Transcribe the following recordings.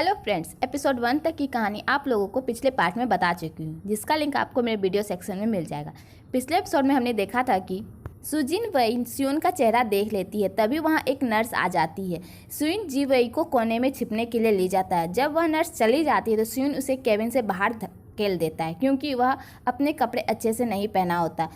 Hello friends, episode 1 तक की कहानी आप लोगों को पिछले पार्ट में बता चुकी हूँ, जिसका लिंक आपको मेरे वीडियो सेक्शन में मिल जाएगा। पिछले एपिसोड में हमने देखा था कि सुजिन वई स्यून का चेहरा देख लेती है, तभी वहाँ एक नर्स आ जाती है। स्यून जी वई को कोने में छिपने के लिए ले जाता है। जब वह नर्स चली जाती है तो स्यून उसे केबिन से बाहर धकेल देता है, क्योंकि वह अपने कपड़े अच्छे से नहीं पहना होता।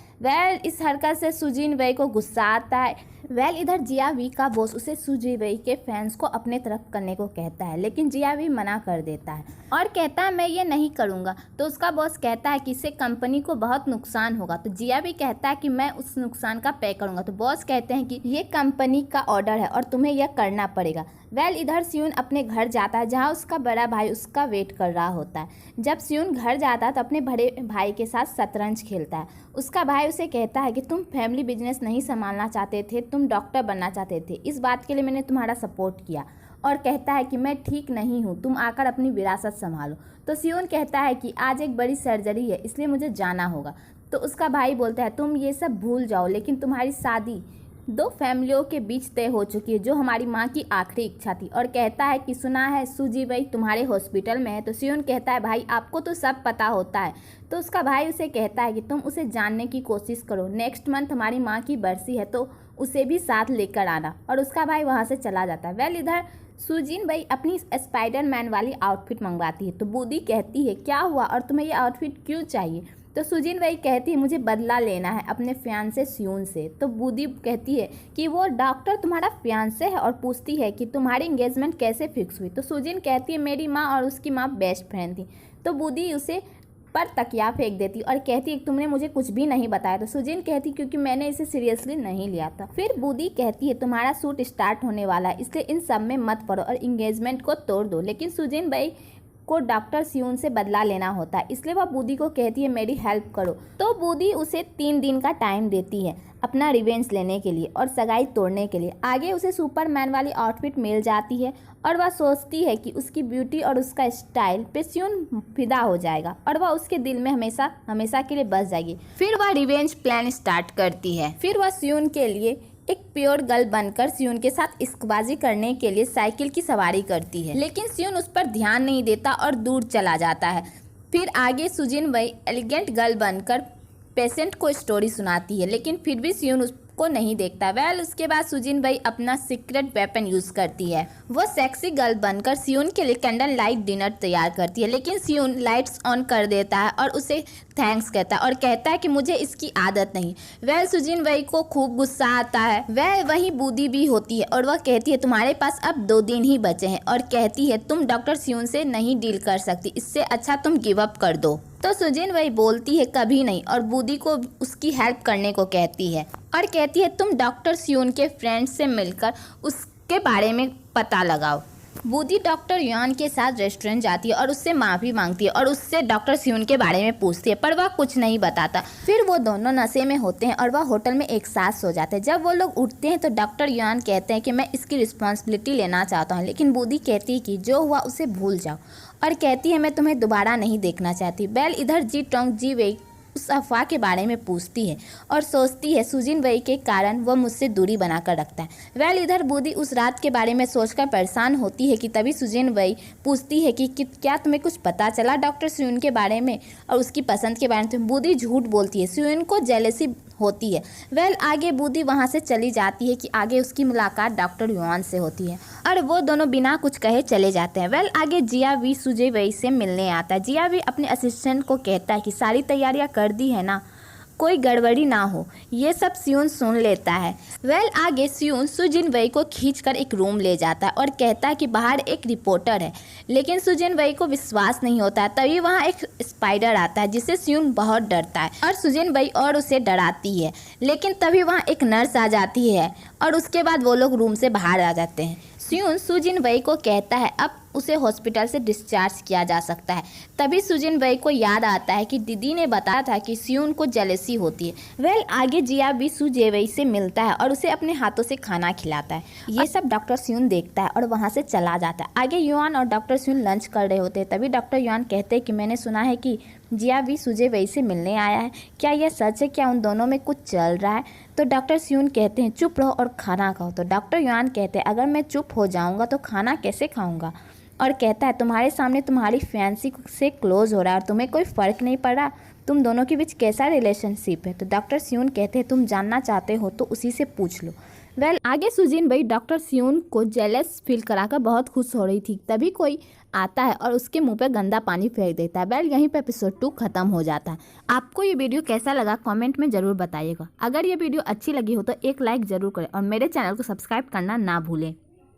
इस हरकत से सुजिन वई को गुस्सा आता है। इधर जियावी का बॉस उसे सुजी वई के फैंस को अपने तरफ करने को कहता है, लेकिन जियावी मना कर देता है और कहता है मैं ये नहीं करूँगा। तो उसका बॉस कहता है कि इससे कंपनी को बहुत नुकसान होगा। तो जियावी कहता है कि मैं उस नुकसान का पे करूँगा। तो बॉस कहते हैं कि ये कंपनी का ऑर्डर है और तुम्हें यह करना पड़ेगा। इधर स्यून अपने घर जाता है, जहाँ उसका बड़ा भाई उसका वेट कर रहा होता है। जब स्यून घर जाता है तो अपने बड़े भाई के साथ शतरंज खेलता है। उसका भाई उसे कहता है कि तुम फैमिली बिजनेस नहीं संभालना चाहते थे, तुम डॉक्टर बनना चाहते थे, इस बात के लिए मैंने तुम्हारा सपोर्ट किया। और कहता है कि मैं ठीक नहीं हूँ, तुम आकर अपनी विरासत संभालो। तो स्यून कहता है कि आज एक बड़ी सर्जरी है, इसलिए मुझे जाना होगा। तो उसका भाई बोलता है तुम ये सब भूल जाओ, लेकिन तुम्हारी शादी दो फैमिलियों के बीच तय हो चुकी है, जो हमारी माँ की आखिरी इच्छा थी। और कहता है कि सुना है सुजी वई तुम्हारे हॉस्पिटल में है। तो स्यून कहता है भाई आपको तो सब पता होता है। तो उसका भाई उसे कहता है कि तुम उसे जानने की कोशिश करो, नेक्स्ट मंथ हमारी माँ की बरसी है, तो उसे भी साथ लेकर आना। और उसका भाई वहाँ से चला जाता है। इधर सुजिन वई अपनी स्पाइडरमैन वाली आउटफिट मंगवाती है। तो बूदी कहती है क्या हुआ और तुम्हें ये आउटफिट क्यों चाहिए। तो सुजिन वही कहती है मुझे बदला लेना है अपने फियांसे स्यून से। तो बूदी कहती है कि वो डॉक्टर तुम्हारा फियांसे है और पूछती है कि तुम्हारी एंगेजमेंट कैसे फिक्स हुई। तो सुजिन कहती है मेरी माँ और उसकी माँ बेस्ट फ्रेंड थी। तो बूदी उसे पर तकिया फेंक देती और कहती है तुमने मुझे कुछ भी नहीं बताया। तो सुजिन कहती क्योंकि मैंने इसे सीरियसली नहीं लिया था। फिर बूदी कहती है तुम्हारा शूट स्टार्ट होने वाला है, इसलिए इन सब में मत पड़ो और एंगेजमेंट को तोड़ दो। लेकिन सुजिन भाई को डॉक्टर स्यून से बदला लेना होता है, इसलिए वह बूदी को कहती है मेरी हेल्प करो। तो बूदी उसे 3 दिन का टाइम देती है अपना रिवेंज लेने के लिए और सगाई तोड़ने के लिए। आगे उसे सुपरमैन वाली आउटफिट मिल जाती है और वह सोचती है कि उसकी ब्यूटी और उसका स्टाइल पे स्यून फिदा हो जाएगा और वह उसके दिल में हमेशा हमेशा के लिए बस जाएगी। फिर वह रिवेंज प्लान स्टार्ट करती है। फिर वह स्यून के लिए एक प्योर गर्ल बनकर स्यून के साथ इश्कबाजी करने के लिए साइकिल की सवारी करती है, लेकिन स्यून उस पर ध्यान नहीं देता और दूर चला जाता है। फिर आगे सुजिन वही एलिगेंट गर्ल बनकर पेशेंट को स्टोरी सुनाती है, लेकिन फिर भी स्यून उसको नहीं देखता। उसके बाद सुजिन वही अपना सीक्रेट वेपन यूज करती है। वो सेक्सी गर्ल बनकर स्यून के लिए कैंडल लाइट डिनर तैयार करती है, लेकिन स्यून लाइट्स ऑन कर देता है और उसे थैंक्स कहता है और कहता है कि मुझे इसकी आदत नहीं। सुजिन वही को खूब गुस्सा आता है। वही बूदी भी होती है और वह कहती है तुम्हारे पास अब 2 दिन ही बचे हैं और कहती है तुम डॉक्टर स्यून से नहीं डील कर सकती, इससे अच्छा तुम गिव अप कर दो। तो सुजिन वही बोलती है कभी नहीं और बूदी को उसकी हेल्प करने को कहती है और कहती है तुम डॉक्टर स्यून के फ्रेंड से मिलकर उसके बारे में पता लगाओ। बूदी डॉक्टर युआन के साथ रेस्टोरेंट जाती है और उससे माफ़ी मांगती है और उससे डॉक्टर स्यून के बारे में पूछती है, पर वह कुछ नहीं बताता। फिर वो दोनों नशे में होते हैं और वह होटल में एक साथ सो जाते हैं। जब वो लोग उठते हैं तो डॉक्टर युआन कहते हैं कि मैं इसकी रिस्पॉन्सिबिलिटी लेना चाहता हूँ, लेकिन बूदी कहती है कि जो हुआ उसे भूल जाओ और कहती है मैं तुम्हें दोबारा नहीं देखना चाहती। इधर जी टोंग जी वई उस अफवाह के बारे में पूछती है और सोचती है सुजिन वई के कारण वह मुझसे दूरी बनाकर रखता है। इधर बूदी उस रात के बारे में सोचकर परेशान होती है कि तभी सुजिन वई पूछती है कि क्या तुम्हें कुछ पता चला डॉक्टर स्यून के बारे में और उसकी पसंद के बारे में। बूदी झूठ बोलती है, स्यून को जेलेसी होती है। आगे बूदी वहाँ से चली जाती है कि आगे उसकी मुलाकात डॉक्टर युआन से होती है और वो दोनों बिना कुछ कहे चले जाते हैं। आगे जियावी सुजी वई से मिलने आता है। जियावी अपने असिस्टेंट को कहता है कि सारी तैयारियां कर दी है ना, कोई गड़बड़ी ना हो। ये सब स्यून सुन लेता है। आगे स्यून सुजिन वई को खींचकर एक रूम ले जाता है और कहता है कि बाहर एक रिपोर्टर है, लेकिन सुजिन वई को विश्वास नहीं होता है। तभी वहाँ एक स्पाइडर आता है जिससे स्यून बहुत डरता है और सुजिन वई और उसे डराती है, लेकिन तभी वहाँ एक नर्स आ जाती है और उसके बाद वो लोग रूम से बाहर आ जाते हैं। स्यून सुजिन वई को कहता है अब उसे हॉस्पिटल से डिस्चार्ज किया जा सकता है। तभी सुजिन वई को याद आता है कि दीदी ने बताया था कि स्यून को जेलेसी होती है। आगे जिया भी सुजे वई से मिलता है और उसे अपने हाथों से खाना खिलाता है। ये सब डॉक्टर स्यून देखता है और वहाँ से चला जाता है। आगे युआन और डॉक्टर स्यून लंच कर रहे होते हैं। तभी डॉक्टर युआन कहते हैं कि मैंने सुना है कि जिया भी सुजे वई से मिलने आया है, क्या यह सच है, क्या उन दोनों में कुछ चल रहा है। तो डॉक्टर स्यून कहते हैं चुप रहो और खाना खाओ। तो डॉक्टर युआन कहते हैं अगर मैं चुप हो जाऊंगा तो खाना कैसे खाऊंगा। और कहता है तुम्हारे सामने तुम्हारी फैंसी से क्लोज हो रहा है और तुम्हें कोई फ़र्क नहीं पड़ रहा, तुम दोनों के बीच कैसा रिलेशनशिप है। तो डॉक्टर सियोन कहते हैं तुम जानना चाहते हो तो उसी से पूछ लो। आगे सुजीन भाई डॉक्टर सियोन को जेलस फील कराकर बहुत खुश हो रही थी, तभी कोई आता है और उसके मुंह पे गंदा पानी फेंक देता है। यहीं पे एपिसोड 2 खत्म हो जाता है। आपको ये वीडियो कैसा लगा कमेंट में ज़रूर बताइएगा। अगर ये वीडियो अच्छी लगी हो तो एक लाइक ज़रूर करें और मेरे चैनल को सब्सक्राइब करना ना भूलें।